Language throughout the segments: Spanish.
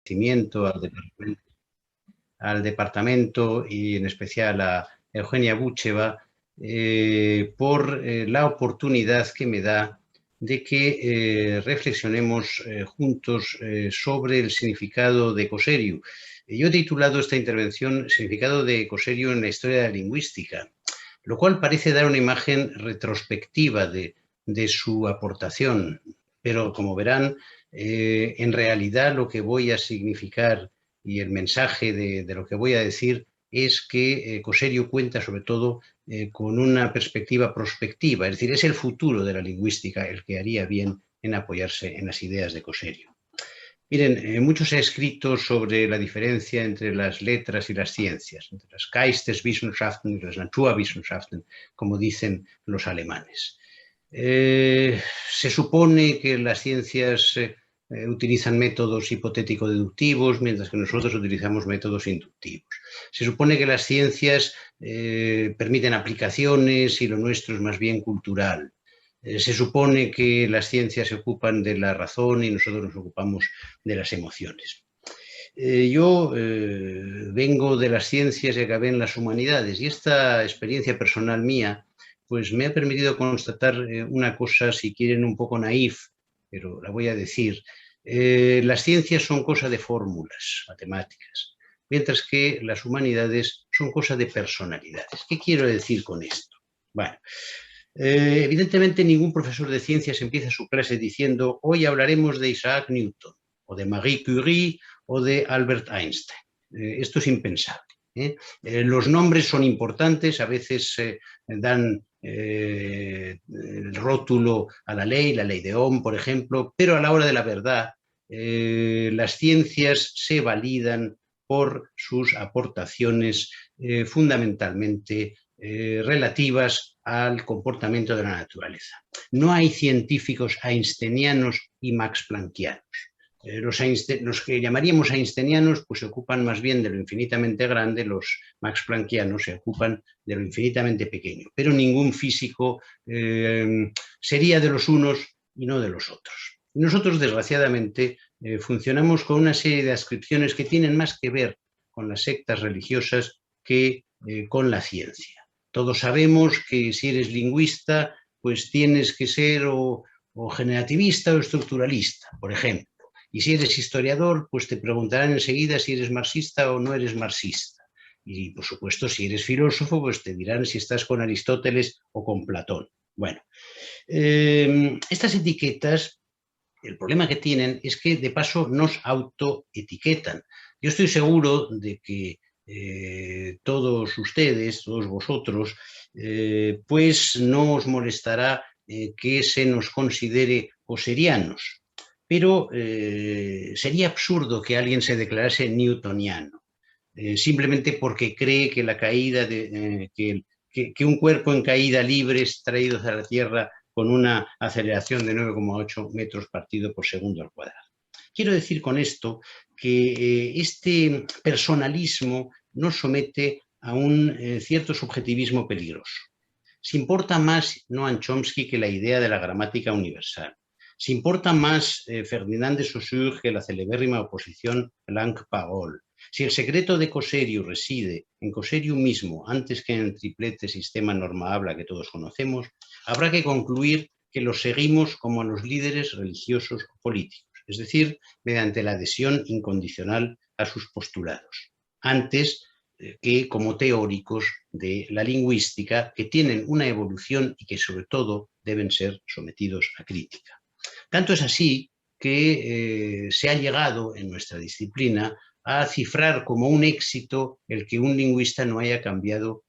agradecimiento al departamento y en especial a Eugenia Bucheva por la oportunidad que me da de que reflexionemos juntos sobre el significado de Coserio. Yo he titulado esta intervención Significado de Coserio en la historia de la lingüística, lo cual parece dar una imagen retrospectiva de su aportación, pero como verán, en realidad lo que voy a significar y el mensaje de lo que voy a decir es que Coserio cuenta sobre todo con una perspectiva prospectiva, es decir, es el futuro de la lingüística el que haría bien en apoyarse en las ideas de Coserio. Miren, mucho se ha escrito sobre la diferencia entre las letras y las ciencias, entre las Geisteswissenschaften y las Naturwissenschaften, como dicen los alemanes. Se supone que las ciencias utilizan métodos hipotético-deductivos, mientras que nosotros utilizamos métodos inductivos. Se supone que las ciencias permiten aplicaciones y lo nuestro es más bien cultural. Se supone que las ciencias se ocupan de la razón y nosotros nos ocupamos de las emociones. Yo vengo de las ciencias y acabé en las humanidades y esta experiencia personal mía pues me ha permitido constatar una cosa, si quieren, un poco naif, pero la voy a decir. Las ciencias son cosa de fórmulas matemáticas, mientras que las humanidades son cosa de personalidades. ¿Qué quiero decir con esto? Bueno, evidentemente ningún profesor de ciencias empieza su clase diciendo hoy hablaremos de Isaac Newton o de Marie Curie o de Albert Einstein. Esto es impensable. Los nombres son importantes, a veces dan el rótulo a la ley de Ohm, por ejemplo, pero a la hora de la verdad las ciencias se validan por sus aportaciones fundamentalmente relativas al comportamiento de la naturaleza. No hay científicos einsteinianos y max planckianos. Los que llamaríamos einsteinianos pues se ocupan más bien de lo infinitamente grande, los max planckianos se ocupan de lo infinitamente pequeño, pero ningún físico sería de los unos y no de los otros. Nosotros, desgraciadamente, funcionamos con una serie de adscripciones que tienen más que ver con las sectas religiosas que con la ciencia. Todos sabemos que si eres lingüista, pues tienes que ser o generativista o estructuralista, por ejemplo. Y si eres historiador, pues te preguntarán enseguida si eres marxista o no eres marxista. Y, por supuesto, si eres filósofo, pues te dirán si estás con Aristóteles o con Platón. Bueno, estas etiquetas, el problema que tienen es que, de paso, nos autoetiquetan. Yo estoy seguro de que todos ustedes, todos vosotros, pues no os molestará que se nos considere coserianos, pero sería absurdo que alguien se declarase newtoniano, simplemente porque cree que la caída que un cuerpo en caída libre es traído hacia la Tierra con una aceleración de 9,8 metros partido por segundo al cuadrado. Quiero decir con esto que este personalismo nos somete a un cierto subjetivismo peligroso. Se importa más Noam Chomsky que la idea de la gramática universal. Se importa más Ferdinand de Saussure que la celebérrima oposición Langue-Parole. Si el secreto de Coserio reside en Coserio mismo antes que en el triplete sistema norma habla que todos conocemos, habrá que concluir que los seguimos como a los líderes religiosos o políticos, es decir, mediante la adhesión incondicional a sus postulados, antes que como teóricos de la lingüística que tienen una evolución y que sobre todo deben ser sometidos a crítica. Tanto es así que se ha llegado en nuestra disciplina a cifrar como un éxito el que un lingüista no haya cambiado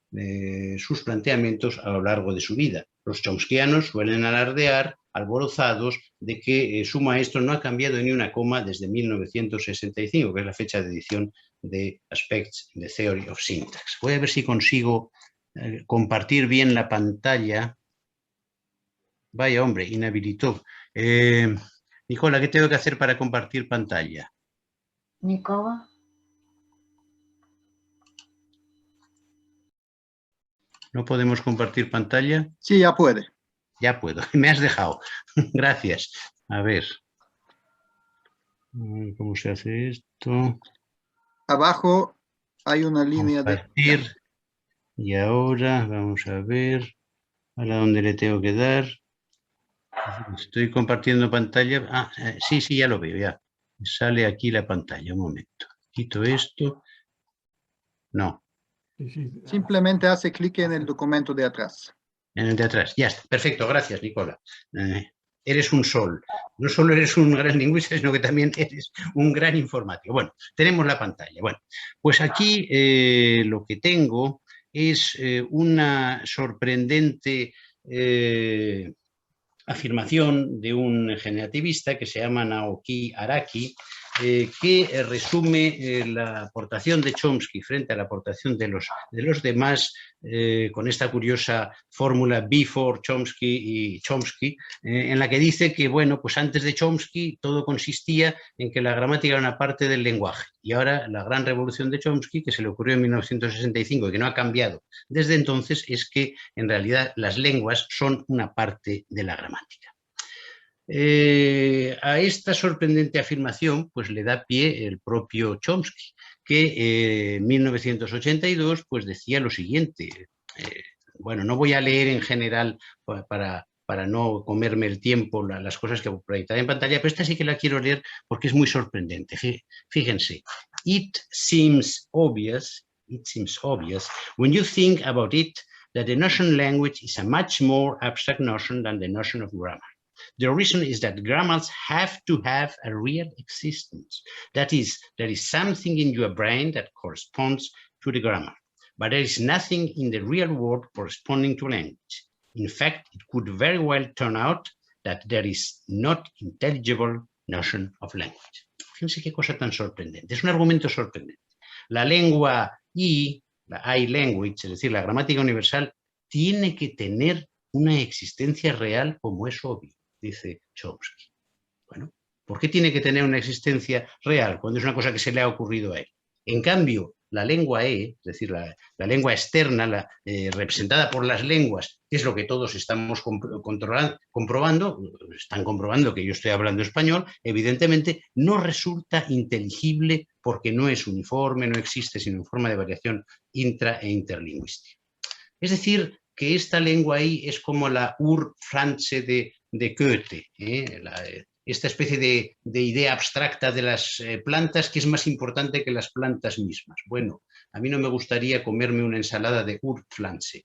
sus planteamientos a lo largo de su vida. Los chomskianos suelen alardear, alborozados, de que su maestro no ha cambiado ni una coma desde 1965, que es la fecha de edición de Aspects in the Theory of Syntax. Voy a ver si consigo compartir bien la pantalla. Vaya hombre, inhabilitó. Nicola, ¿qué tengo que hacer para compartir pantalla? Nicola. ¿No podemos compartir pantalla? Sí, ya puede. Ya puedo. Me has dejado. Gracias. A ver. ¿Cómo se hace esto? Abajo hay una línea de... Compartir. Y ahora vamos a ver a dónde le tengo que dar. Estoy compartiendo pantalla. Sí, ya lo veo, ya. Sale aquí la pantalla, un momento. Quito esto. No. Simplemente hace clic en el documento de atrás. En el de atrás. Ya está. Perfecto, gracias, Nicola. Eres un sol. No solo eres un gran lingüista, sino que también eres un gran informático. Bueno, tenemos la pantalla. Bueno, pues aquí lo que tengo es una sorprendente afirmación de un generativista que se llama Naoki Araki, que resume la aportación de Chomsky frente a la aportación de los demás con esta curiosa fórmula before Chomsky y Chomsky, en la que dice que, bueno, pues antes de Chomsky todo consistía en que la gramática era una parte del lenguaje, y ahora la gran revolución de Chomsky, que se le ocurrió en 1965 y que no ha cambiado desde entonces, es que en realidad las lenguas son una parte de la gramática. A esta sorprendente afirmación pues le da pie el propio Chomsky, que en 1982 pues decía lo siguiente. Bueno, no voy a leer en general para no comerme el tiempo las cosas que proyectaré en pantalla, pero esta sí que la quiero leer porque es muy sorprendente. Fíjense. It seems obvious when you think about it that the notion language is a much more abstract notion than the notion of grammar. The reason is that grammars have to have a real existence. That is, there is something in your brain that corresponds to the grammar, but there is nothing in the real world corresponding to language. In fact, it could very well turn out that there is not intelligible notion of language. Fíjense qué cosa tan sorprendente. Es un argumento sorprendente. La lengua I, la I-language, es decir, la gramática universal, tiene que tener una existencia real como es obvio, dice Chomsky. Bueno, ¿por qué tiene que tener una existencia real cuando es una cosa que se le ha ocurrido a él? En cambio, la lengua E, es decir, la lengua externa, representada por las lenguas, que es lo que todos estamos comprobando, están comprobando que yo estoy hablando español, evidentemente no resulta inteligible porque no es uniforme, no existe sino en forma de variación intra e interlingüística. Es decir, que esta lengua ahí es como la Urpflanze de Goethe, esta especie de idea abstracta de las plantas que es más importante que las plantas mismas. Bueno, a mí no me gustaría comerme una ensalada de Urpflanze,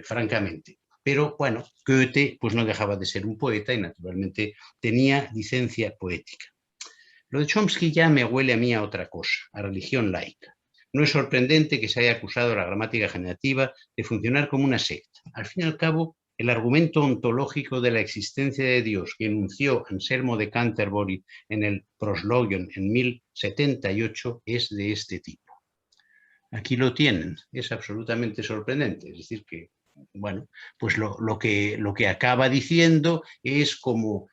francamente. Pero bueno, Goethe pues no dejaba de ser un poeta y naturalmente tenía licencia poética. Lo de Chomsky ya me huele a mí a otra cosa, a religión laica. No es sorprendente que se haya acusado a la gramática generativa de funcionar como una secta. Al fin y al cabo, el argumento ontológico de la existencia de Dios que enunció Anselmo de Canterbury en el Proslogion en 1078 es de este tipo. Aquí lo tienen, es absolutamente sorprendente. Es decir que, bueno, pues lo que acaba diciendo es como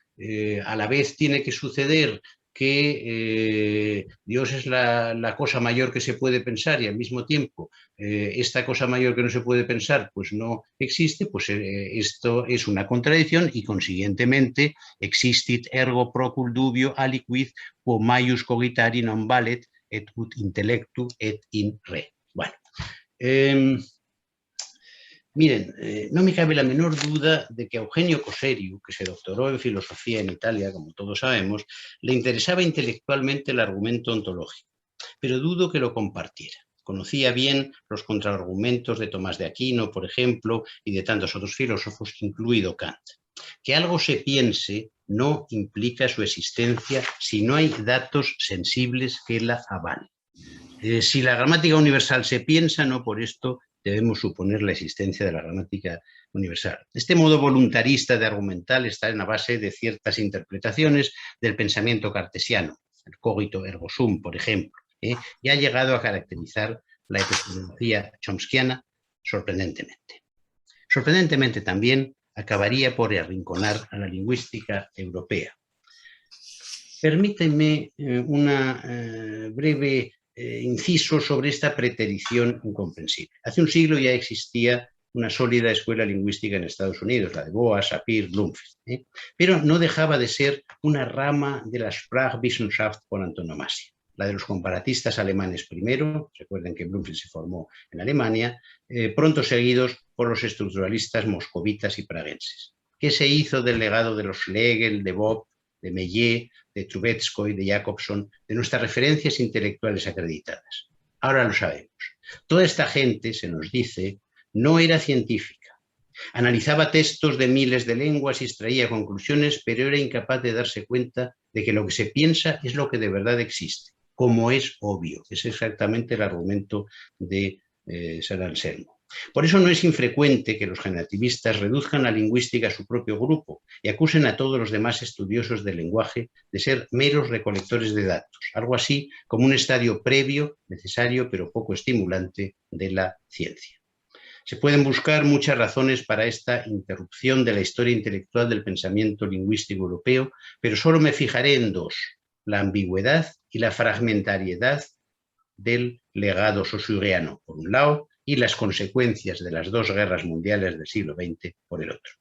a la vez tiene que suceder que Dios es la cosa mayor que se puede pensar y al mismo tiempo esta cosa mayor que no se puede pensar pues no existe, pues esto es una contradicción y consiguientemente existit ergo procul dubio aliquid quo maius cogitari non valet et ut intellectu et in re. Bueno, miren, no me cabe la menor duda de que a Eugenio Coserio, que se doctoró en filosofía en Italia, como todos sabemos, le interesaba intelectualmente el argumento ontológico, pero dudo que lo compartiera. Conocía bien los contraargumentos de Tomás de Aquino, por ejemplo, y de tantos otros filósofos, incluido Kant. Que algo se piense no implica su existencia si no hay datos sensibles que la avalen. Si la gramática universal se piensa, no por esto debemos suponer la existencia de la gramática universal. Este modo voluntarista de argumentar está en la base de ciertas interpretaciones del pensamiento cartesiano, el cogito ergo sum, por ejemplo, y ha llegado a caracterizar la epistemología chomskiana sorprendentemente. Sorprendentemente también acabaría por arrinconar a la lingüística europea. Permítanme una breve inciso sobre esta preterición incomprensible. Hace un siglo ya existía una sólida escuela lingüística en Estados Unidos, la de Boas, Sapir, Bloomfield, pero no dejaba de ser una rama de la Sprachwissenschaft por antonomasia, la de los comparatistas alemanes primero, recuerden que Bloomfield se formó en Alemania, pronto seguidos por los estructuralistas moscovitas y praguenses. ¿Qué se hizo del legado de los Schlegel, de Bob, de Meillet, de Trubetskoy, de Jacobson, de nuestras referencias intelectuales acreditadas? Ahora lo sabemos. Toda esta gente, se nos dice, no era científica. Analizaba textos de miles de lenguas y extraía conclusiones, pero era incapaz de darse cuenta de que lo que se piensa es lo que de verdad existe, como es obvio. Es exactamente el argumento de San Anselmo. Por eso no es infrecuente que los generativistas reduzcan la lingüística a su propio grupo y acusen a todos los demás estudiosos del lenguaje de ser meros recolectores de datos, algo así como un estadio previo, necesario pero poco estimulante de la ciencia. Se pueden buscar muchas razones para esta interrupción de la historia intelectual del pensamiento lingüístico europeo, pero solo me fijaré en dos: la ambigüedad y la fragmentariedad del legado saussuriano, por un lado, y las consecuencias de las dos guerras mundiales del siglo XX por el otro.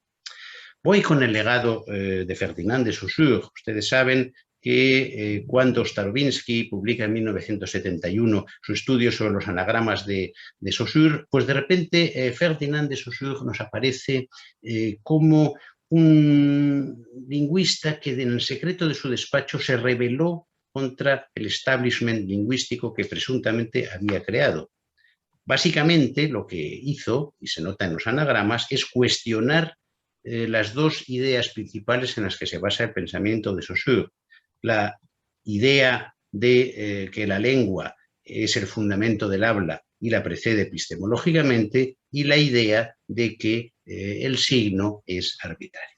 Voy con el legado de Ferdinand de Saussure. Ustedes saben que cuando Starobinsky publica en 1971 su estudio sobre los anagramas de Saussure, pues de repente Ferdinand de Saussure nos aparece como un lingüista que en el secreto de su despacho se rebeló contra el establishment lingüístico que presuntamente había creado. Básicamente lo que hizo, y se nota en los anagramas, es cuestionar las dos ideas principales en las que se basa el pensamiento de Saussure. La idea de que la lengua es el fundamento del habla y la precede epistemológicamente, y la idea de que el signo es arbitrario.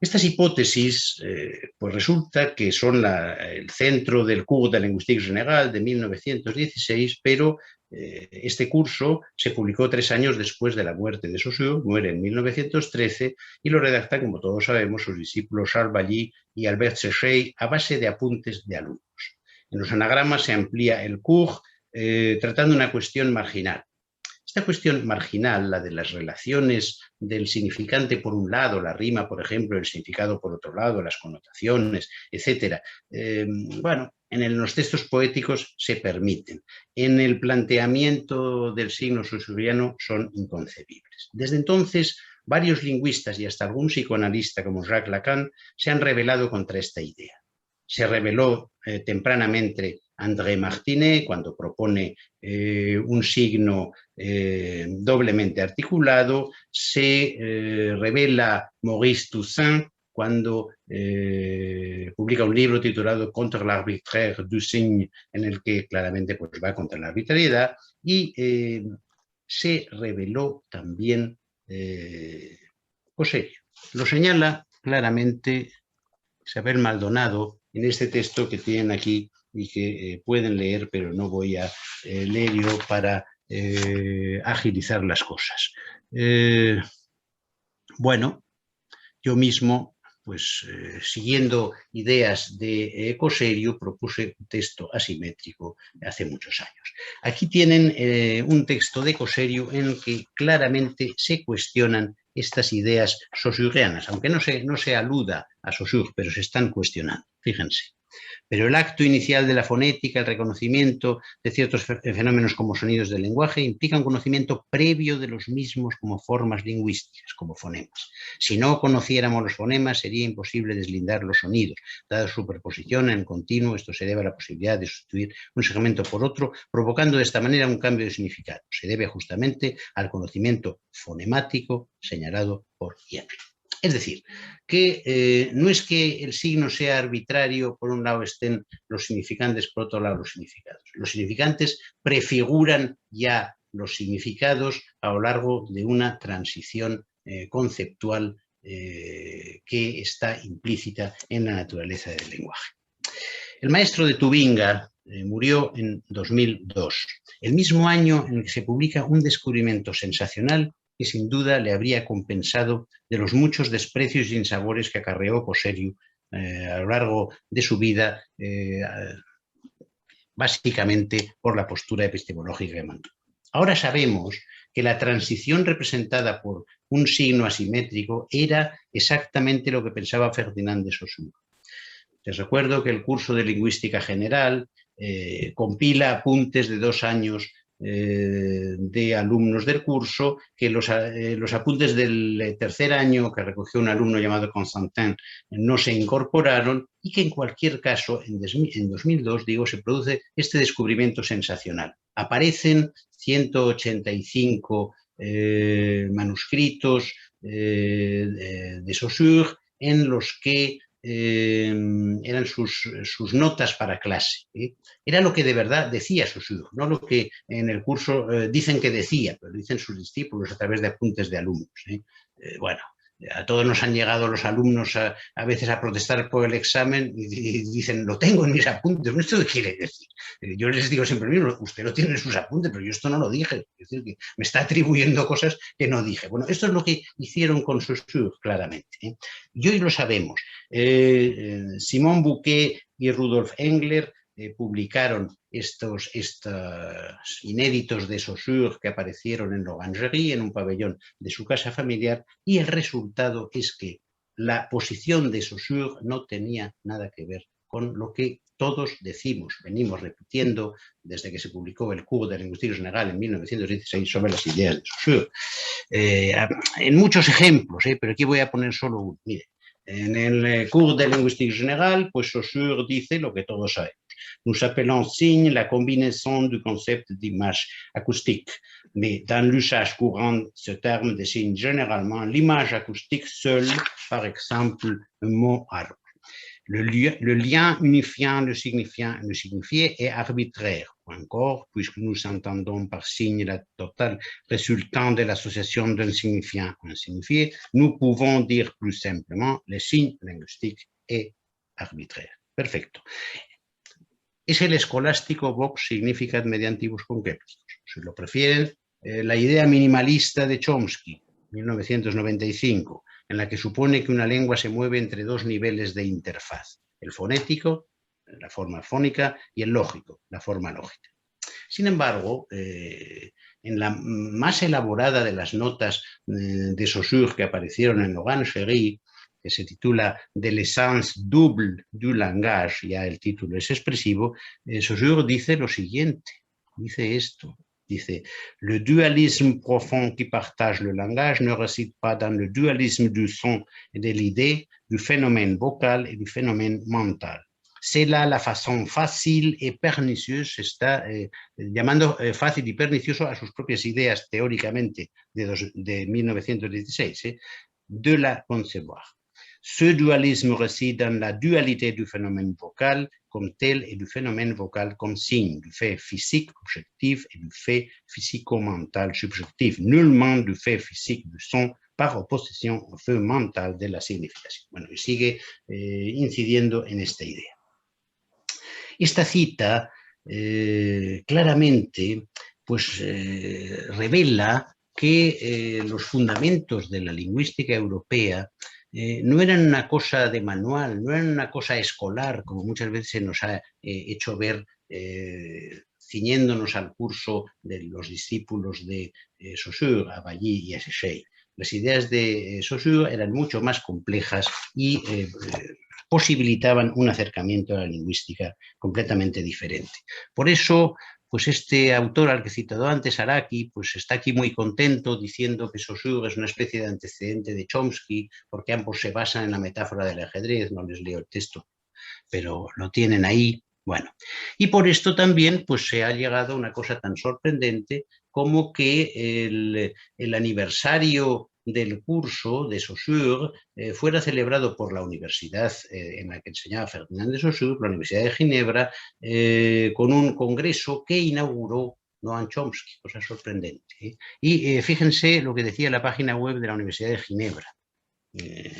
Estas hipótesis, pues resulta que son el centro del Cours de Linguistique Générale de 1916, pero este curso se publicó 3 años después de la muerte de Saussure, muere en 1913, y lo redactan, como todos sabemos, sus discípulos Charles Bailly y Albert Séchet a base de apuntes de alumnos. En los anagramas se amplía el cours tratando una cuestión marginal. Esta cuestión marginal, la de las relaciones del significante por un lado, la rima, por ejemplo, el significado por otro lado, las connotaciones, etc. Bueno, en los textos poéticos se permiten. En el planteamiento del signo saussuriano son inconcebibles. Desde entonces, varios lingüistas y hasta algún psicoanalista como Jacques Lacan se han rebelado contra esta idea. Se rebeló tempranamente André Martinet cuando propone un signo doblemente articulado, se revela Maurice Toussaint cuando publica un libro titulado Contre l'arbitraire du signe, en el que claramente pues, va contra la arbitrariedad, y se reveló también Cosello. Lo señala claramente Isabel Maldonado en este texto que tienen aquí y que pueden leer, pero no voy a leer yo para agilizar las cosas. Bueno, yo mismo, pues siguiendo ideas de Cosello, propuse un texto asimétrico hace muchos años. Aquí tienen un texto de Cosello en el que claramente se cuestionan estas ideas saussurianas, aunque no se aluda a Saussure, pero se están cuestionando, fíjense. Pero el acto inicial de la fonética, el reconocimiento de ciertos fenómenos como sonidos del lenguaje, implica un conocimiento previo de los mismos como formas lingüísticas, como fonemas. Si no conociéramos los fonemas, sería imposible deslindar los sonidos. Dada su superposición en continuo, esto se debe a la posibilidad de sustituir un segmento por otro, provocando de esta manera un cambio de significado. Se debe justamente al conocimiento fonemático señalado por Henry. Es decir, que no es que el signo sea arbitrario, por un lado estén los significantes, por otro lado los significados. Los significantes prefiguran ya los significados a lo largo de una transición conceptual que está implícita en la naturaleza del lenguaje. El maestro de Tubinga murió en 2002, el mismo año en el que se publica un descubrimiento sensacional que sin duda le habría compensado de los muchos desprecios y insabores que acarreó Cosello a lo largo de su vida, básicamente por la postura epistemológica que mantuvo. Ahora sabemos que la transición representada por un signo asimétrico era exactamente lo que pensaba Ferdinand de Saussure. Les recuerdo que el curso de Lingüística General compila apuntes de 2 años de alumnos del curso, que los apuntes del tercer año que recogió un alumno llamado Constantin no se incorporaron y que en cualquier caso en 2002, digo, se produce este descubrimiento sensacional. Aparecen 185 manuscritos de Saussure en los que eran sus notas para clase. Era lo que de verdad decía Saussure, no lo que en el curso dicen que decía, pero dicen sus discípulos a través de apuntes de alumnos. Bueno, a todos nos han llegado los alumnos a veces a protestar por el examen y dicen, lo tengo en mis apuntes. ¿Esto qué quiere decir? Yo les digo siempre mismo, usted lo tiene en sus apuntes, pero yo esto no lo dije. Es decir, que me está atribuyendo cosas que no dije. Bueno, esto es lo que hicieron con Saussure, claramente. Y hoy lo sabemos. Simon Bouquet y Rudolf Engler publicaron estos inéditos de Saussure que aparecieron en l'Orangerie, en un pabellón de su casa familiar, y el resultado es que la posición de Saussure no tenía nada que ver con lo que todos decimos, venimos repitiendo desde que se publicó el Cours de Lingüística General en 1916 sobre las ideas de Saussure. En muchos ejemplos, pero aquí voy a poner solo uno. Mire, en el Cours de Lingüística General, pues Saussure dice lo que todos sabemos. Nous appelons signe la combinaison du concept d'image acoustique. Mais dans l'usage courant, ce terme désigne généralement l'image acoustique seule, par exemple, un mot arbre. Le lien unifiant le signifié est arbitraire, ou encore, puisque nous entendons par signe la totale résultant de l'association d'un signifiant à un signifié, nous pouvons dire plus simplement le signe linguistique est arbitraire. Perfecto. Es el escolástico vox significat mediantibus concretos. Si lo prefieren, la idea minimalista de Chomsky, 1995, en la que supone que una lengua se mueve entre 2 niveles de interfaz, el fonético, la forma fónica, y el lógico, la forma lógica. Sin embargo, en la más elaborada de las notas de Saussure que aparecieron en l'Orangerie, que se titula De l'essence double du langage, ya el título es expresivo, Saussure dice lo siguiente, dice esto. Dice, le dualisme profond qui partage le langage ne réside pas dans le dualisme du son et de l'idée, du phénomène vocal et du phénomène mental. C'est là la façon facile et pernicieuse, está llamando fácil y pernicioso a sus propias ideas teóricamente de 1916, de la concevoir. Ce dualisme réside dans la dualité du phénomène vocal comme tel et du phénomène vocal comme signe, du fait physique objectif et du fait physico-mental subjectif, nullement du fait physique du son par oposición au fait mental de la significación. Bueno, y sigue incidiendo en esta idea. Esta cita claramente pues, revela que los fundamentos de la lingüística europea no eran una cosa de manual, no eran una cosa escolar, como muchas veces se nos ha hecho ver ciñéndonos al curso de los discípulos de Saussure, Abbaye y Séchet. Las ideas de Saussure eran mucho más complejas y posibilitaban un acercamiento a la lingüística completamente diferente. Por eso, pues este autor al que he citado antes, Araki, pues está aquí muy contento diciendo que Saussure es una especie de antecedente de Chomsky, porque ambos se basan en la metáfora del ajedrez. No les leo el texto, pero lo tienen ahí. Bueno, y por esto también pues se ha llegado a una cosa tan sorprendente como que el aniversario del curso de Saussure fuera celebrado por la universidad en la que enseñaba Ferdinand de Saussure, la Universidad de Ginebra, con un congreso que inauguró Noam Chomsky, cosa sorprendente. Y fíjense lo que decía la página web de la Universidad de Ginebra.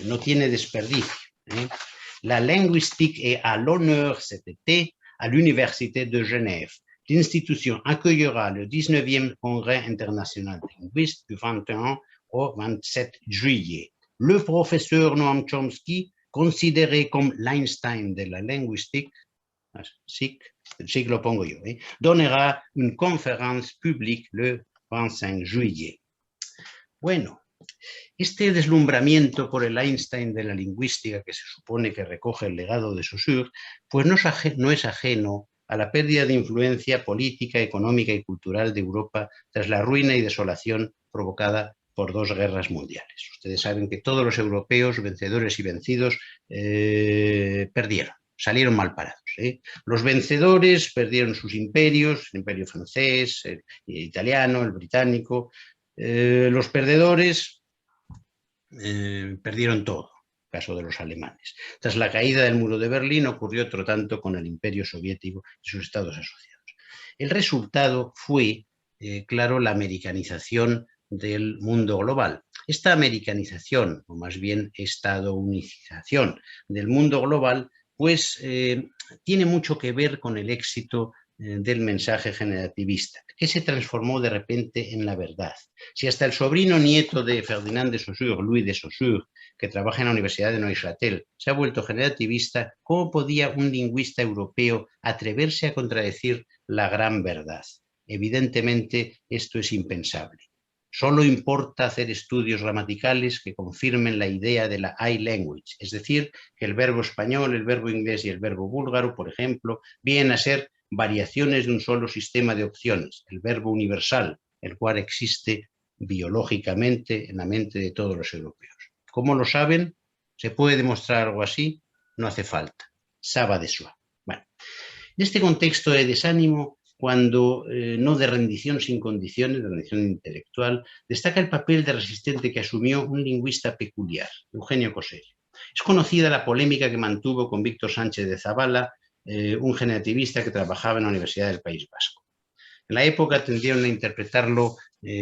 No tiene desperdicio. La linguistique est à l'honneur cet été à l'Université de Genève. L'institution accueillera le 19e Congrès international de linguistes du 21 au 27 juillet. Le professeur Noam Chomsky, considéré comme l'Einstein de la linguistique, sí que lo pongo yo, donnera une conférence publique le 25 juillet. Bueno, este deslumbramiento por el Einstein de la lingüística que se supone que recoge el legado de Saussure, pues no es ajeno a la pérdida de influencia política, económica y cultural de Europa tras la ruina y desolación provocada por 2 guerras mundiales. Ustedes saben que todos los europeos, vencedores y vencidos, perdieron, salieron mal parados. Los vencedores perdieron sus imperios, el imperio francés, el italiano, el británico. Los perdedores perdieron todo, en el caso de los alemanes. Tras la caída del muro de Berlín ocurrió otro tanto con el imperio soviético y sus estados asociados. El resultado fue, claro, la americanización del mundo global. Esta americanización, o más bien estadounización del mundo global, pues tiene mucho que ver con el éxito del mensaje generativista, que se transformó de repente en la verdad. Si hasta el sobrino nieto de Ferdinand de Saussure, Louis de Saussure, que trabaja en la Universidad de Neuchâtel, se ha vuelto generativista, ¿cómo podía un lingüista europeo atreverse a contradecir la gran verdad? Evidentemente, esto es impensable. Solo importa hacer estudios gramaticales que confirmen la idea de la I-language, es decir, que el verbo español, el verbo inglés y el verbo búlgaro, por ejemplo, vienen a ser variaciones de un solo sistema de opciones, el verbo universal, el cual existe biológicamente en la mente de todos los europeos. ¿Cómo lo saben? ¿Se puede demostrar algo así? No hace falta. Ça va de soi. Bueno, en este contexto de desánimo, cuando no de rendición sin condiciones, de rendición intelectual, destaca el papel de resistente que asumió un lingüista peculiar, Eugenio Coserio. Es conocida la polémica que mantuvo con Víctor Sánchez de Zabala, un generativista que trabajaba en la Universidad del País Vasco. En la época tendieron a interpretarlo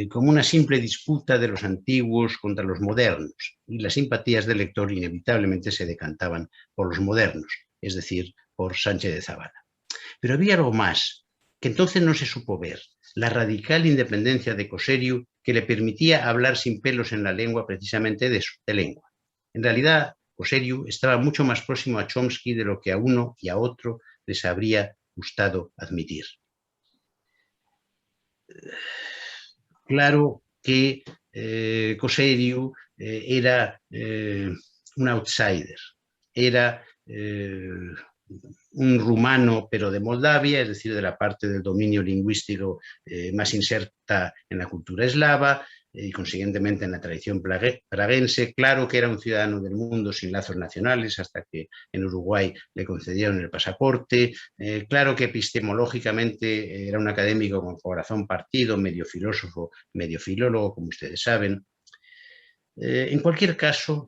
como una simple disputa de los antiguos contra los modernos, y las simpatías del lector inevitablemente se decantaban por los modernos, es decir, por Sánchez de Zabala. Pero había algo más, que entonces no se supo ver, la radical independencia de Coserio que le permitía hablar sin pelos en la lengua precisamente de eso, de lengua. En realidad, Coserio estaba mucho más próximo a Chomsky de lo que a uno y a otro les habría gustado admitir. Claro que Coserio era un outsider, era un rumano pero de Moldavia, es decir, de la parte del dominio lingüístico más inserta en la cultura eslava y consiguientemente en la tradición praguense. Claro que era un ciudadano del mundo sin lazos nacionales hasta que en Uruguay le concedieron el pasaporte. Claro que epistemológicamente era un académico con corazón partido, medio filósofo, medio filólogo, como ustedes saben. En cualquier caso,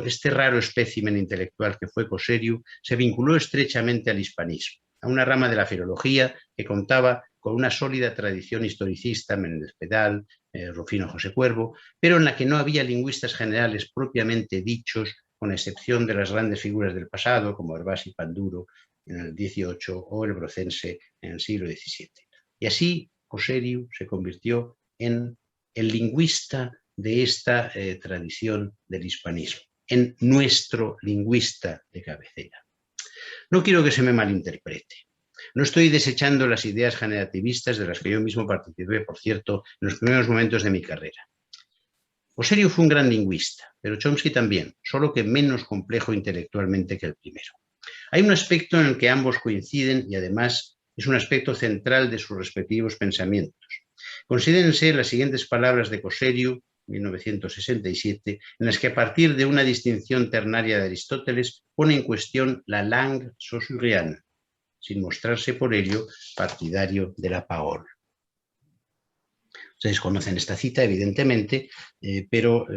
este raro espécimen intelectual que fue Coserio se vinculó estrechamente al hispanismo, a una rama de la filología que contaba con una sólida tradición historicista, Menéndez Pedal, Rufino José Cuervo, pero en la que no había lingüistas generales propiamente dichos, con excepción de las grandes figuras del pasado, como Herbás y Panduro en el XVIII o el Brocense en el siglo XVII. Y así Coserio se convirtió en el lingüista de esta tradición del hispanismo, en nuestro lingüista de cabecera. No quiero que se me malinterprete. No estoy desechando las ideas generativistas de las que yo mismo participé, por cierto, en los primeros momentos de mi carrera. Coserio fue un gran lingüista, pero Chomsky también, solo que menos complejo intelectualmente que el primero. Hay un aspecto en el que ambos coinciden y además es un aspecto central de sus respectivos pensamientos. Considérense las siguientes palabras de Coserio, 1967, en las que a partir de una distinción ternaria de Aristóteles pone en cuestión la langue saussuriana, sin mostrarse por ello partidario de la parole. Ustedes conocen esta cita, evidentemente, pero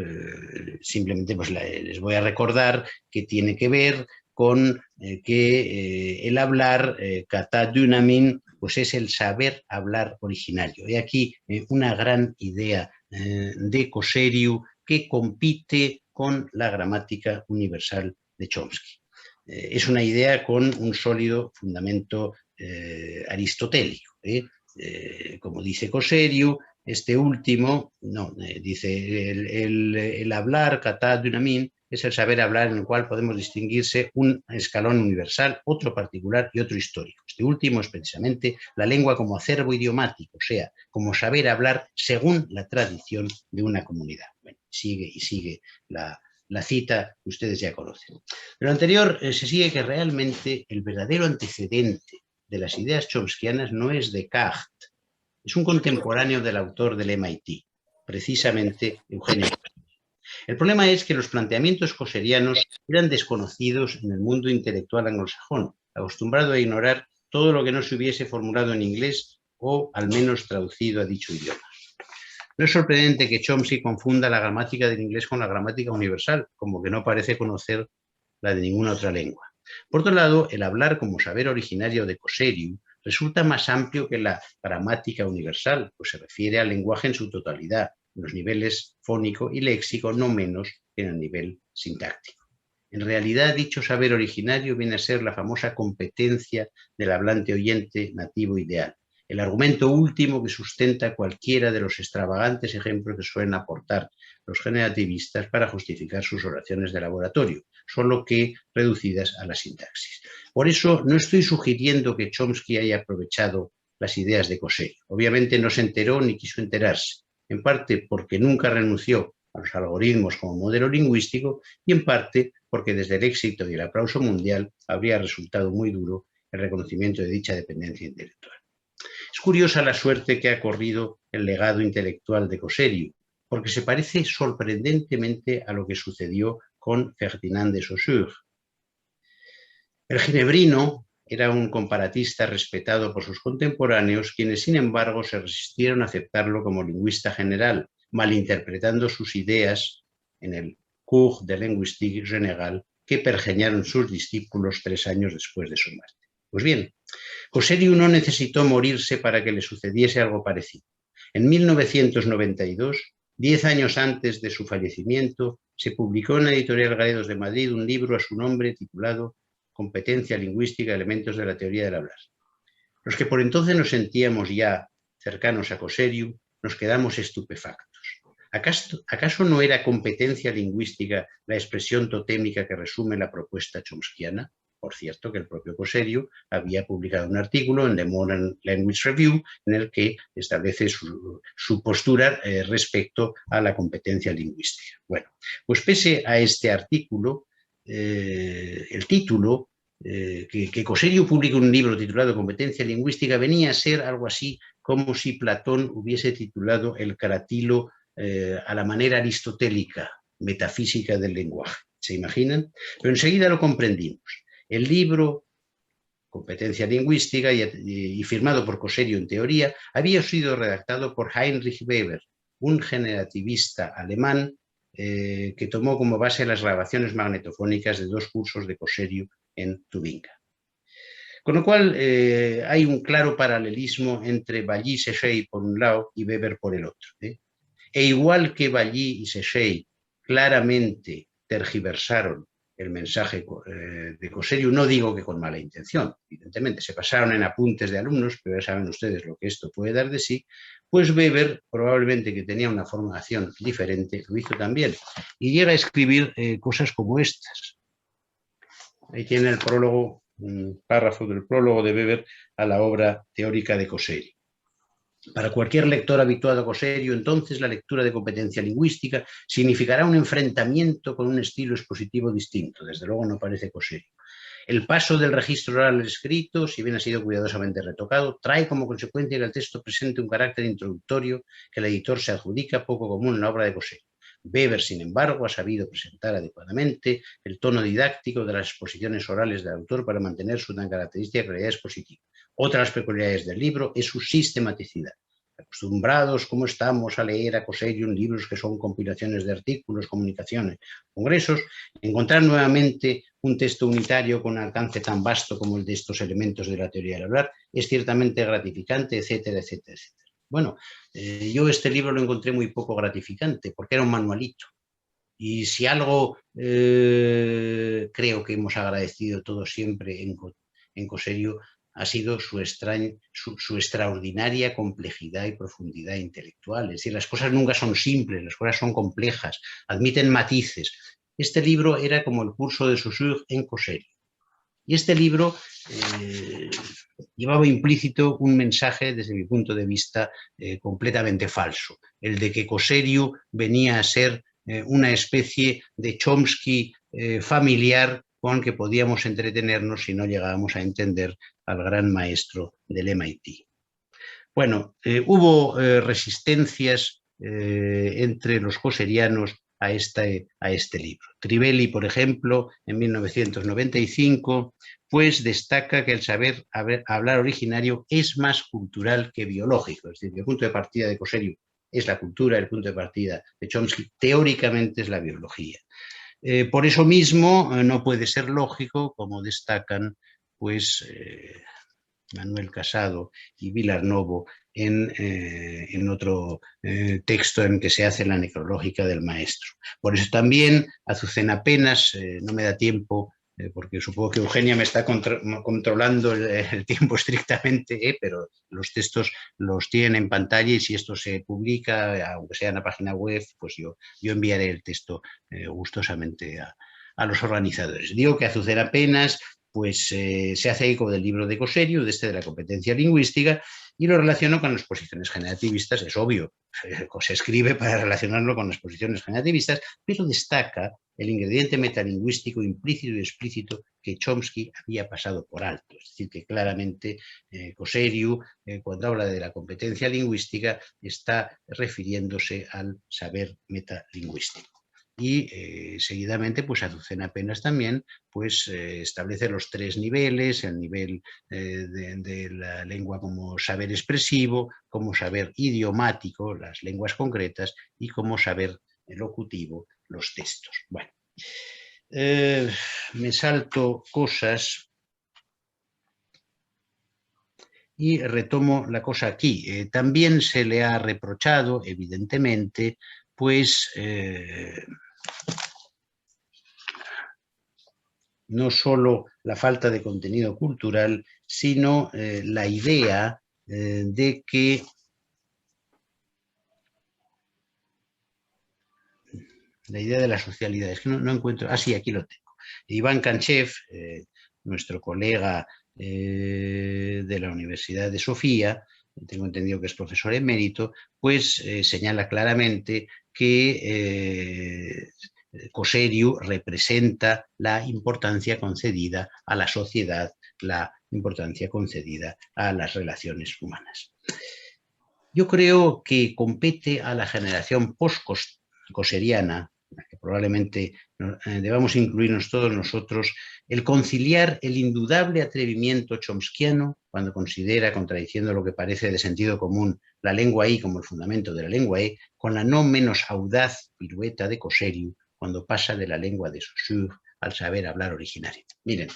simplemente pues, les voy a recordar que tiene que ver con que el hablar, kata dynamin, pues es el saber hablar originario. Y aquí una gran idea de Coserio que compite con la gramática universal de Chomsky. Es una idea con un sólido fundamento aristotélico. Como dice Coserio, este último, dice el hablar, kata dynamin, es el saber hablar, en el cual podemos distinguirse un escalón universal, otro particular y otro histórico. Este último es precisamente la lengua como acervo idiomático, o sea, como saber hablar según la tradición de una comunidad. Bueno, sigue y sigue la cita que ustedes ya conocen. De lo anterior se sigue que realmente el verdadero antecedente de las ideas chomskianas no es Descartes, es un contemporáneo del autor del MIT, precisamente Eugenio. El problema es que los planteamientos cosserianos eran desconocidos en el mundo intelectual anglosajón, acostumbrado a ignorar todo lo que no se hubiese formulado en inglés o al menos traducido a dicho idioma. No es sorprendente que Chomsky confunda la gramática del inglés con la gramática universal, como que no parece conocer la de ninguna otra lengua. Por otro lado, el hablar como saber originario de Cosseriu resulta más amplio que la gramática universal, pues se refiere al lenguaje en su totalidad, en los niveles fónico y léxico, no menos que en el nivel sintáctico. En realidad, dicho saber originario viene a ser la famosa competencia del hablante oyente nativo ideal, el argumento último que sustenta cualquiera de los extravagantes ejemplos que suelen aportar los generativistas para justificar sus oraciones de laboratorio, solo que reducidas a la sintaxis. Por eso no estoy sugiriendo que Chomsky haya aprovechado las ideas de Cosseriu. Obviamente no se enteró ni quiso enterarse, en parte porque nunca renunció a los algoritmos como modelo lingüístico y en parte porque desde el éxito y el aplauso mundial habría resultado muy duro el reconocimiento de dicha dependencia intelectual. Es curiosa la suerte que ha corrido el legado intelectual de Cosseriu, porque se parece sorprendentemente a lo que sucedió con Ferdinand de Saussure. El ginebrino era un comparatista respetado por sus contemporáneos, quienes sin embargo se resistieron a aceptarlo como lingüista general, malinterpretando sus ideas en el Cours de Linguistique Générale que pergeñaron sus discípulos 3 años después de su muerte. Pues bien, Cosseriu no necesitó morirse para que le sucediese algo parecido. En 1992, 10 años antes de su fallecimiento, se publicó en la editorial Gredos de Madrid un libro a su nombre titulado Competencia lingüística, elementos de la teoría del hablar. Los que por entonces nos sentíamos ya cercanos a Cosseriu, nos quedamos estupefactos. ¿Acaso no era competencia lingüística la expresión totémica que resume la propuesta chomskiana? Por cierto, que el propio Cosseriu había publicado un artículo en The Modern Language Review en el que establece su postura respecto a la competencia lingüística. Bueno, pues pese a este artículo, el título, que Cosseriu publica un libro titulado Competencia lingüística, venía a ser algo así como si Platón hubiese titulado el Caratilo a la manera aristotélica, metafísica del lenguaje. ¿Se imaginan? Pero enseguida lo comprendimos. El libro, Competencia lingüística, y firmado por Cosseriu en teoría, había sido redactado por Heinrich Weber, un generativista alemán que tomó como base las grabaciones magnetofónicas de 2 cursos de Cosseriu en Tubinga. Con lo cual hay un claro paralelismo entre Bally y Séchet por un lado y Weber por el otro. E igual que Bally y Séchet claramente tergiversaron el mensaje de Cosseriu, no digo que con mala intención, evidentemente, se pasaron en apuntes de alumnos, pero ya saben ustedes lo que esto puede dar de sí, pues Weber, probablemente que tenía una formación diferente, lo hizo también, y llega a escribir cosas como estas. Ahí tiene el prólogo, un párrafo del prólogo de Weber a la obra teórica de Cosseriu. Para cualquier lector habituado a Cosseriu, entonces, la lectura de competencia lingüística significará un enfrentamiento con un estilo expositivo distinto. Desde luego no parece Cosseriu. El paso del registro oral al escrito, si bien ha sido cuidadosamente retocado, trae como consecuencia que el texto presente un carácter introductorio que el editor se adjudica, poco común en la obra de Cosseriu. Weber, sin embargo, ha sabido presentar adecuadamente el tono didáctico de las exposiciones orales del autor para mantener su tan característica claridad expositiva. Otra de las peculiaridades del libro es su sistematicidad. Acostumbrados como estamos a leer a Cosseriu libros que son compilaciones de artículos, comunicaciones, congresos, encontrar nuevamente un texto unitario con un alcance tan vasto como el de estos elementos de la teoría del hablar es ciertamente gratificante, etcétera, etcétera, etcétera. Bueno, yo este libro lo encontré muy poco gratificante porque era un manualito. Y si algo creo que hemos agradecido todos siempre en Cosseriu ha sido su extraordinaria complejidad y profundidad intelectual. Es decir, las cosas nunca son simples, las cosas son complejas, admiten matices. Este libro era como el curso de Saussure en Coserio. Y este libro llevaba implícito un mensaje, desde mi punto de vista, completamente falso, el de que Coserio venía a ser una especie de Chomsky familiar con que podíamos entretenernos si no llegábamos a entender al gran maestro del MIT. Bueno, hubo resistencias entre los coserianos a este libro. Trivelli, por ejemplo, en 1995, pues destaca que el saber hablar originario es más cultural que biológico. Es decir, el punto de partida de Coserio es la cultura, el punto de partida de Chomsky teóricamente es la biología. Por eso mismo no puede ser lógico, como destacan pues Manuel Casado y Vilarnovo en otro texto en que se hace la necrológica del maestro. Por eso también Azucena Penas, no me da tiempo, porque supongo que Eugenia me está controlando el tiempo estrictamente, pero los textos los tienen en pantalla y si esto se publica, aunque sea en la página web, pues yo enviaré el texto gustosamente a los organizadores. Digo que Azucena Penas pues se hace eco del libro de Coserio, de la competencia lingüística, y lo relaciono con las posiciones generativistas, es obvio, se escribe para relacionarlo con las posiciones generativistas, pero destaca el ingrediente metalingüístico implícito y explícito que Chomsky había pasado por alto. Es decir, que claramente Coserio, cuando habla de la competencia lingüística, está refiriéndose al saber metalingüístico. Y seguidamente, pues Azucena Penas también pues, establece los 3 niveles, el nivel de la lengua como saber expresivo, como saber idiomático, las lenguas concretas, y como saber locutivo, los textos. Bueno, me salto cosas y retomo la cosa aquí. También se le ha reprochado, evidentemente, pues no solo la falta de contenido cultural, sino la idea de que la idea de la socialidad, es que no encuentro, sí, aquí lo tengo. Iván Kanchev, nuestro colega de la Universidad de Sofía, tengo entendido que es profesor emérito, pues señala claramente que Coserio representa la importancia concedida a la sociedad, la importancia concedida a las relaciones humanas. Yo creo que compete a la generación post-coseriana, que probablemente debamos incluirnos todos nosotros, el conciliar el indudable atrevimiento chomskiano cuando considera, contradiciendo lo que parece de sentido común, la lengua I como el fundamento de la lengua E, con la no menos audaz pirueta de Coserio cuando pasa de la lengua de Saussure al saber hablar originario. Miren,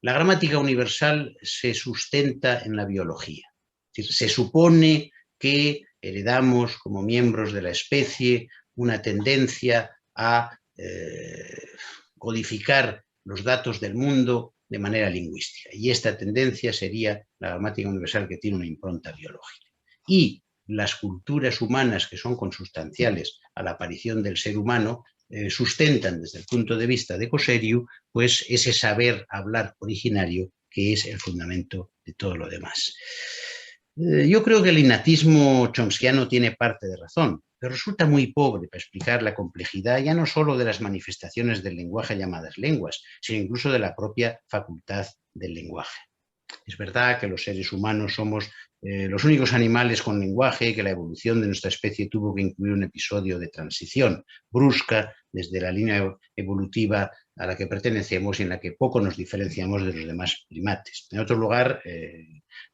la gramática universal se sustenta en la biología. Es decir, se supone que heredamos como miembros de la especie una tendencia a codificar los datos del mundo de manera lingüística. Y esta tendencia sería la gramática universal, que tiene una impronta biológica. Y las culturas humanas que son consustanciales a la aparición del ser humano sustentan desde el punto de vista de Coserio pues ese saber hablar originario que es el fundamento de todo lo demás. Yo creo que el innatismo chomskiano tiene parte de razón, pero resulta muy pobre para explicar la complejidad ya no solo de las manifestaciones del lenguaje llamadas lenguas, sino incluso de la propia facultad del lenguaje. Es verdad que los seres humanos somos los únicos animales con lenguaje, que la evolución de nuestra especie tuvo que incluir un episodio de transición brusca desde la línea evolutiva a la que pertenecemos y en la que poco nos diferenciamos de los demás primates. En otro lugar,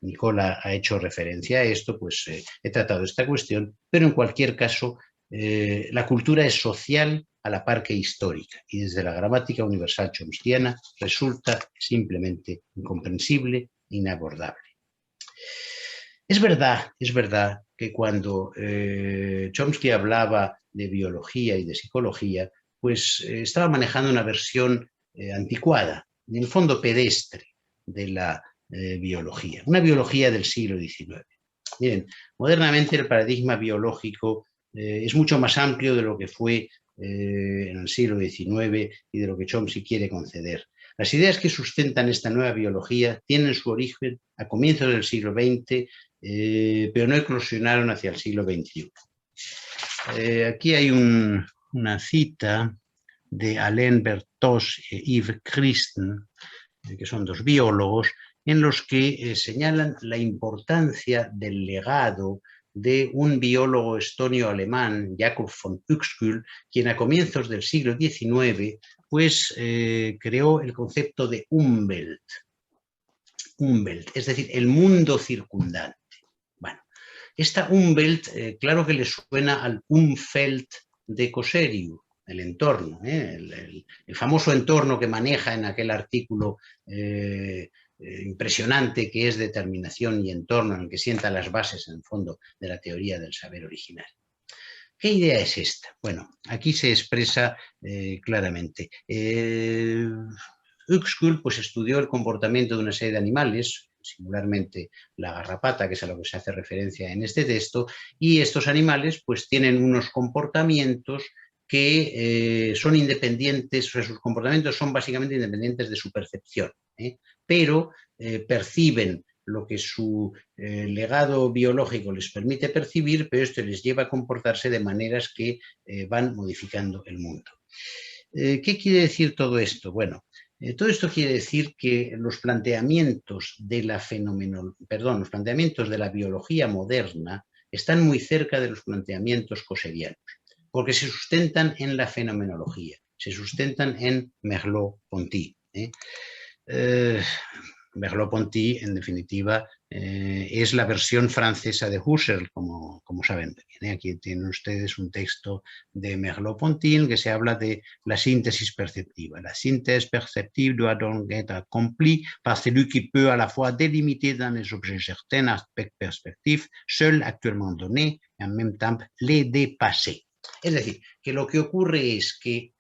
Nicola ha hecho referencia a esto, pues he tratado esta cuestión, pero en cualquier caso, la cultura es social a la par que histórica, y desde la gramática universal chomskiana resulta simplemente incomprensible, inabordable. Es verdad que cuando Chomsky hablaba de biología y de psicología, pues estaba manejando una versión anticuada, en el fondo pedestre, de la biología, una biología del siglo XIX. Miren, modernamente el paradigma biológico es mucho más amplio de lo que fue en el siglo XIX y de lo que Chomsky quiere conceder. Las ideas que sustentan esta nueva biología tienen su origen a comienzos del siglo XX, pero no eclosionaron hacia el siglo XXI. Aquí hay una cita de Alain Berthos e Yves Christen, que son dos biólogos, en los que señalan la importancia del legado de un biólogo estonio-alemán, Jakob von Uexküll, quien a comienzos del siglo XIX pues, creó el concepto de Umwelt, es decir, el mundo circundante. Bueno, esta Umwelt, claro que le suena al Umfeld de Cosseriu, el entorno, el famoso entorno que maneja en aquel artículo impresionante que es Determinación y entorno, en el que sienta las bases, en el fondo, de la teoría del saber originario. ¿Qué idea es esta? Bueno, aquí se expresa claramente. Uexküll pues, estudió el comportamiento de una serie de animales, singularmente la garrapata, que es a lo que se hace referencia en este texto, y estos animales pues, tienen unos comportamientos que son independientes, o sea, sus comportamientos son básicamente independientes de su percepción, pero perciben lo que su legado biológico les permite percibir, pero esto les lleva a comportarse de maneras que van modificando el mundo. ¿Qué quiere decir todo esto? Bueno, todo esto quiere decir que los planteamientos de la los planteamientos de la biología moderna están muy cerca de los planteamientos cosserianos, porque se sustentan en la fenomenología, se sustentan en Merleau-Ponty. Merleau-Ponty, en definitiva, es la versión francesa de Husserl, como saben. Aquí tienen ustedes un texto de Merleau-Ponty en que se habla de la síntesis perceptiva. La síntesis perceptive doit donc être accomplie par celui qui peut à la fois délimiter dans les objets certains aspects perspectifs, seuls actuellement donnés, et en même temps les dépasser. Es decir, que lo que ocurre es que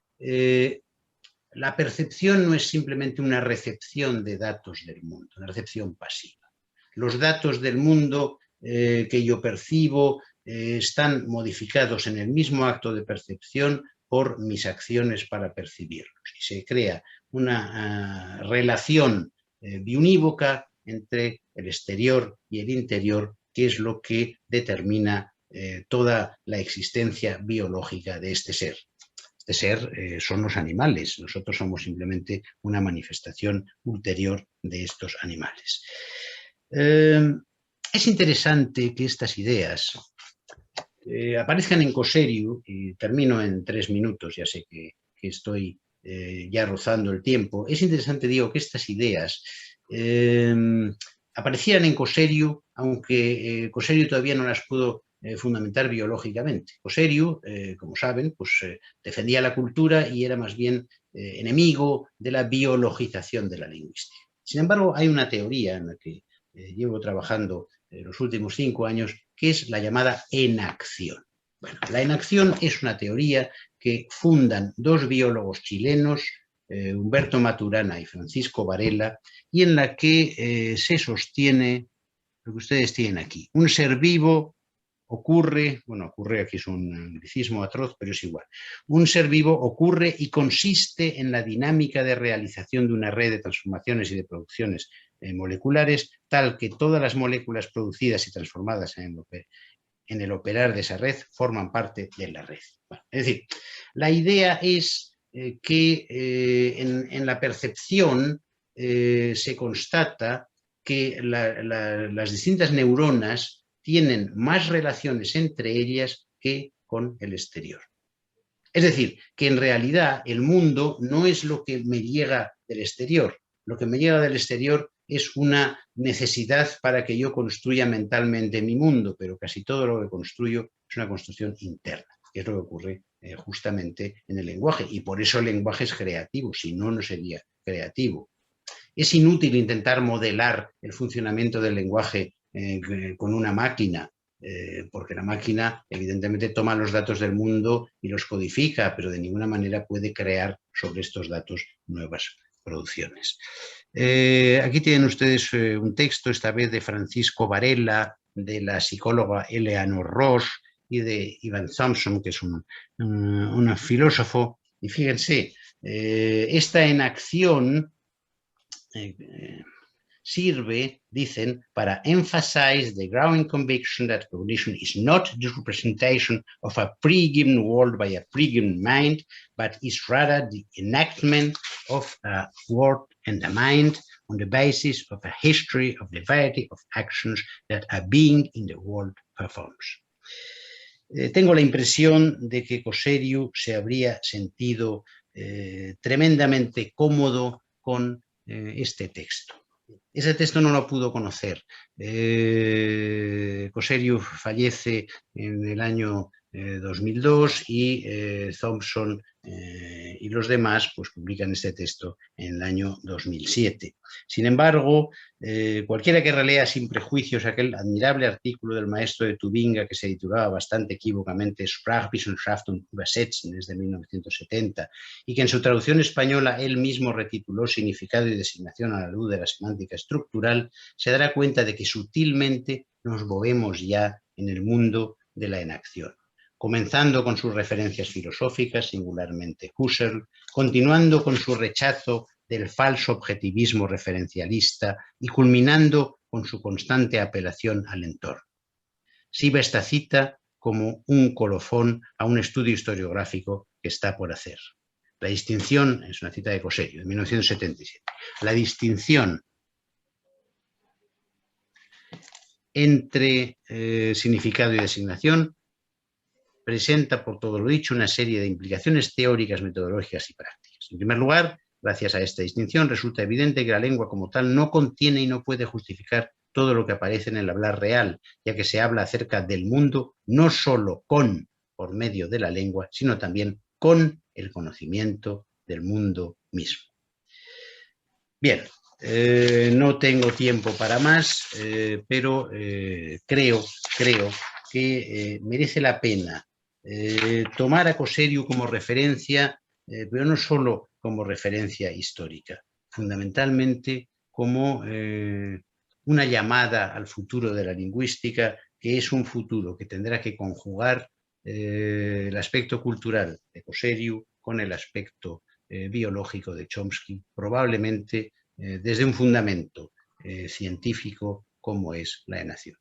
la percepción no es simplemente una recepción de datos del mundo, una recepción pasiva. Los datos del mundo que yo percibo están modificados en el mismo acto de percepción por mis acciones para percibirlos. Y se crea una relación biunívoca entre el exterior y el interior, que es lo que determina toda la existencia biológica de este ser. Este ser son los animales, nosotros somos simplemente una manifestación ulterior de estos animales. Es interesante que estas ideas aparezcan en Cosseriu, y termino en 3 minutos, ya sé que estoy ya rozando el tiempo. Es interesante, digo, que estas ideas aparecieran en Cosseriu, aunque Cosseriu todavía no las pudo fundamentar biológicamente. Cosseriu, como saben, pues, defendía la cultura y era más bien enemigo de la biologización de la lingüística. Sin embargo, hay una teoría en la que llevo trabajando los últimos 5 años, que es la llamada enacción. Bueno, la enacción es una teoría que fundan 2 biólogos chilenos, Humberto Maturana y Francisco Varela, y en la que se sostiene lo que ustedes tienen aquí. Un ser vivo ocurre, aquí es un anglicismo atroz, pero es igual. Un ser vivo ocurre y consiste en la dinámica de realización de una red de transformaciones y de producciones moleculares, tal que todas las moléculas producidas y transformadas en el operar de esa red forman parte de la red. Bueno, es decir, la idea es que en la percepción se constata que las distintas neuronas tienen más relaciones entre ellas que con el exterior. Es decir, que en realidad el mundo no es lo que me llega del exterior. Lo que me llega del exterior es una necesidad para que yo construya mentalmente mi mundo, pero casi todo lo que construyo es una construcción interna, que es lo que ocurre justamente en el lenguaje. Y por eso el lenguaje es creativo, si no, no sería creativo. Es inútil intentar modelar el funcionamiento del lenguaje con una máquina, porque la máquina evidentemente toma los datos del mundo y los codifica, pero de ninguna manera puede crear sobre estos datos nuevas producciones. Aquí tienen ustedes un texto, esta vez de Francisco Varela, de la psicóloga Eleanor Rosch, y de Ivan Thompson, que es un filósofo. Y fíjense, esta enacción sirve, dicen, para emphasize the growing conviction that cognition is not the representation of a pre-given world by a pre-given mind, but is rather the enactment of a world and the mind on the basis of a history of the variety of actions that a being in the world performs. Tengo la impresión de que Cosseriu se habría sentido tremendamente cómodo con este texto. Ese texto no lo pudo conocer. Cosseriu fallece en el año 2002 y Thompson y los demás pues publican este texto en el año 2007. Sin embargo, cualquiera que relea sin prejuicios aquel admirable artículo del maestro de Tubinga que se titulaba bastante equívocamente Sprachwissenschaft und Übersetzen desde 1970 y que en su traducción española él mismo retituló Significado y designación a la luz de la semántica estructural, se dará cuenta de que sutilmente nos movemos ya en el mundo de la enacción, comenzando con sus referencias filosóficas, singularmente Husserl, continuando con su rechazo del falso objetivismo referencialista y culminando con su constante apelación al entorno. Sirve esta cita como un colofón a un estudio historiográfico que está por hacer. La distinción, es una cita de Cosseriu, de 1977, la distinción entre significado y designación presenta, por todo lo dicho, una serie de implicaciones teóricas, metodológicas y prácticas. En primer lugar, gracias a esta distinción, resulta evidente que la lengua como tal no contiene y no puede justificar todo lo que aparece en el hablar real, ya que se habla acerca del mundo no solo por medio de la lengua, sino también con el conocimiento del mundo mismo. Bien, no tengo tiempo para más, pero creo que merece la pena tomar a Cosseriu como referencia, pero no solo como referencia histórica, fundamentalmente como una llamada al futuro de la lingüística, que es un futuro que tendrá que conjugar el aspecto cultural de Cosseriu con el aspecto biológico de Chomsky, probablemente desde un fundamento científico como es la enación.